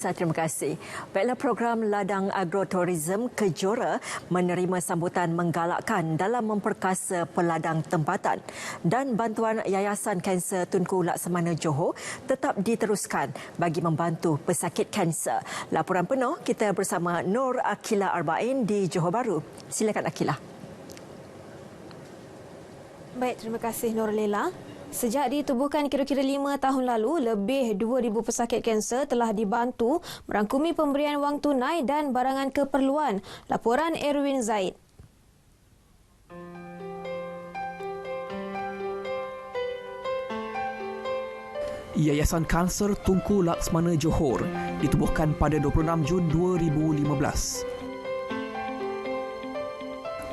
Terima kasih. Baiklah, program ladang agrotourism Kejora menerima sambutan menggalakkan dalam memperkasa peladang tempatan dan bantuan Yayasan Kanser Tunku Laksamana Johor tetap diteruskan bagi membantu pesakit kanser. Laporan penuh kita bersama Nur Akila Arba'in di Johor Bahru. Silakan Akila. Baik, terima kasih Nur Lela. Sejak ditubuhkan kira-kira 5 tahun lalu, lebih 2,000 pesakit kanser telah dibantu merangkumi pemberian wang tunai dan barangan keperluan. Laporan Erwin Zaid. Yayasan Kanser Tunku Laksamana Johor ditubuhkan pada 26 Jun 2015.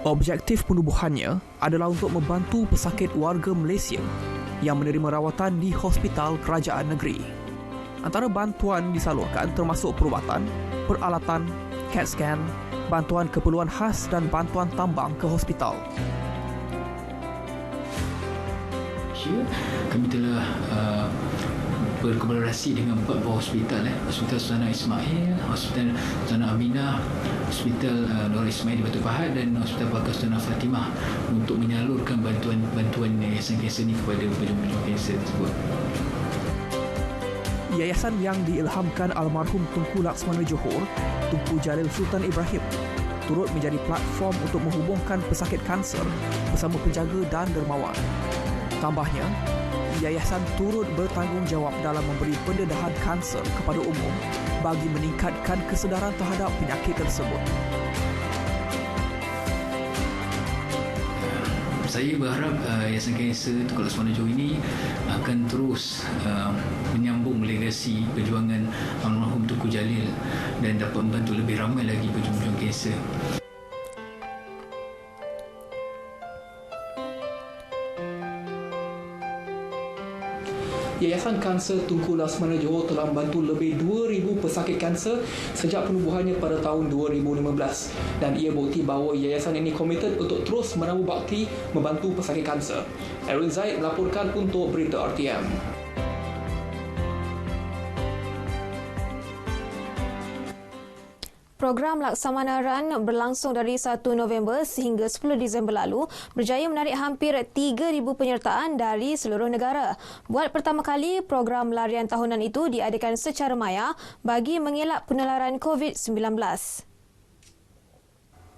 Objektif penubuhannya adalah untuk membantu pesakit warga Malaysia yang menerima rawatan di hospital kerajaan negeri. Antara bantuan disalurkan termasuk perubatan, peralatan, CAT scan, bantuan keperluan khas dan bantuan tambang ke hospital. Kami telah berkolaborasi dengan 4 buah hospital, Hospital Sultan Ismail, Hospital Sultan Aminah, Hospital Nur Ismail di Batu Pahat dan Hospital Pakar Sultan Fatimah untuk menyalurkan bantuan Yayasan Kanser ini kepada pejuang-pejuang kanser tersebut. Yayasan yang diilhamkan almarhum Tunku Laksamana Johor, Tunku Jalil Sultan Ibrahim, turut menjadi platform untuk menghubungkan pesakit kanser bersama penjaga dan dermawan. Tambahnya, yayasan turut bertanggungjawab dalam memberi pendedahan kanser kepada umum bagi meningkatkan kesedaran terhadap penyakit tersebut. Saya berharap Yayasan Kanser Tunku Laksamana Johor ini akan terus menyambung legasi perjuangan almarhum Tunku Jalil dan dapat membantu lebih ramai lagi pejuang-pejuang kanser. Yayasan Kanser Tunku Laksamana Johor telah membantu lebih 2,000 pesakit kanser sejak penubuhannya pada tahun 2015 dan ia bukti bahawa yayasan ini komited untuk terus menabuh bakti membantu pesakit kanser. Erwin Zaid melaporkan untuk Berita RTM. Program Laksamana Run berlangsung dari 1 November sehingga 10 Disember lalu berjaya menarik hampir 3,000 penyertaan dari seluruh negara. Buat pertama kali, program larian tahunan itu diadakan secara maya bagi mengelak penularan COVID-19.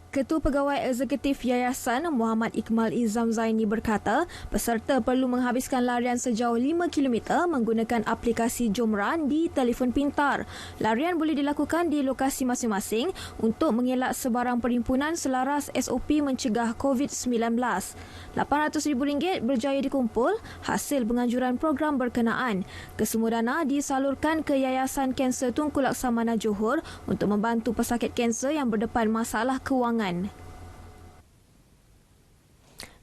Ketua Pegawai Eksekutif Yayasan Muhammad Iqmal Izam Zaini berkata, peserta perlu menghabiskan larian sejauh 5 km menggunakan aplikasi Jomran di telefon pintar. Larian boleh dilakukan di lokasi masing-masing untuk mengelak sebarang perhimpunan selaras SOP mencegah COVID-19. RM800,000 berjaya dikumpul hasil penganjuran program berkenaan. Kesemua dana disalurkan ke Yayasan Kanser Tunku Laksamana Johor untuk membantu pesakit kanser yang berdepan masalah kewangan.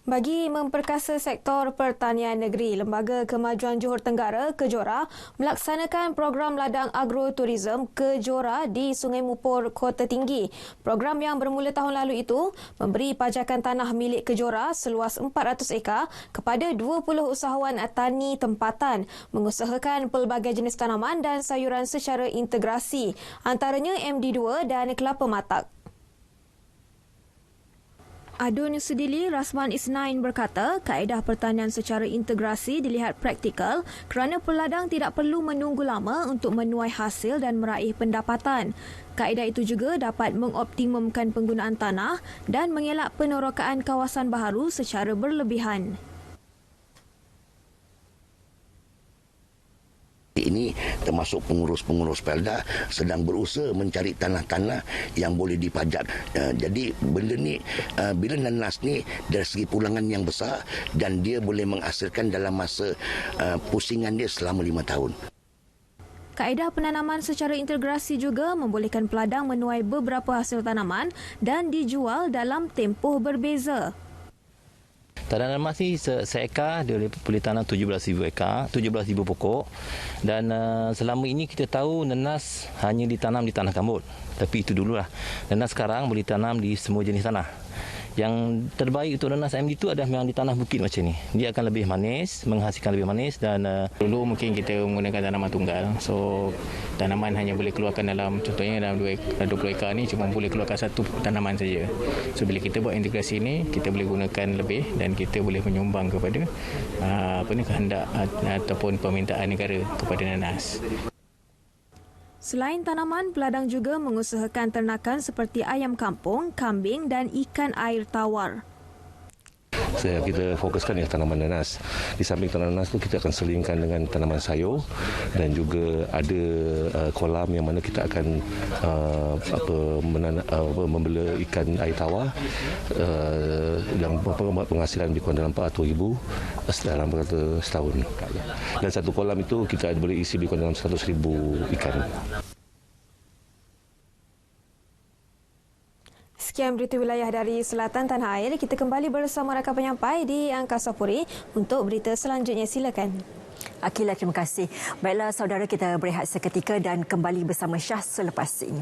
Bagi memperkasa sektor pertanian negeri, Lembaga Kemajuan Johor Tenggara Kejora melaksanakan program ladang agrotourism Kejora di Sungai Mupur, Kota Tinggi. Program yang bermula tahun lalu itu memberi pajakan tanah milik Kejora seluas 400 ekar kepada 20 usahawan tani tempatan mengusahakan pelbagai jenis tanaman dan sayuran secara integrasi, antaranya MD2 dan kelapa matak. Adun Sedili Rasman Isnain berkata, kaedah pertanian secara integrasi dilihat praktikal kerana peladang tidak perlu menunggu lama untuk menuai hasil dan meraih pendapatan. Kaedah itu juga dapat mengoptimumkan penggunaan tanah dan mengelak penerokaan kawasan baharu secara berlebihan. Ini termasuk pengurus-pengurus Pelda sedang berusaha mencari tanah-tanah yang boleh dipajak. Jadi benda ni, bila nanas ni dari segi pulangan yang besar dan dia boleh menghasilkan dalam masa pusingan dia selama 5 tahun. Kaedah penanaman secara integrasi juga membolehkan peladang menuai beberapa hasil tanaman dan dijual dalam tempoh berbeza. Tanaman emas ni seekar dia boleh tanam 17,000 ekar, 17,000 pokok dan selama ini kita tahu nanas hanya ditanam di tanah gambut. Tapi itu dululah. Nanas sekarang boleh tanam di semua jenis tanah. Yang terbaik untuk nanas MD2 adalah memang di tanah bukit macam ni. Dia akan lebih manis, menghasilkan lebih manis dan dulu mungkin kita menggunakan tanaman tunggal. So tanaman hanya boleh keluarkan dalam, contohnya dalam 20 ekar ni cuma boleh keluarkan satu tanaman saja. So bila kita buat integrasi ni, kita boleh gunakan lebih dan kita boleh menyumbang kepada kehendak ataupun permintaan negara kepada nanas. Selain tanaman, peladang juga mengusahakan ternakan seperti ayam kampung, kambing dan ikan air tawar. Kita fokuskan ya tanaman nanas. Di samping tanaman nanas tu kita akan selingkan dengan tanaman sayur dan juga ada kolam yang mana kita akan membela ikan air tawar yang penghasilan lebih kurang dalam 400,000 dalam setahun. Dan satu kolam itu kita boleh isi lebih kurang dalam 100,000 ikan. Sekian berita wilayah dari selatan tanah air. Kita kembali bersama rakan penyampai di Angkasa Puri untuk berita selanjutnya. Silakan. Akila, terima kasih. Baiklah saudara, kita berehat seketika dan kembali bersama Syah selepas ini.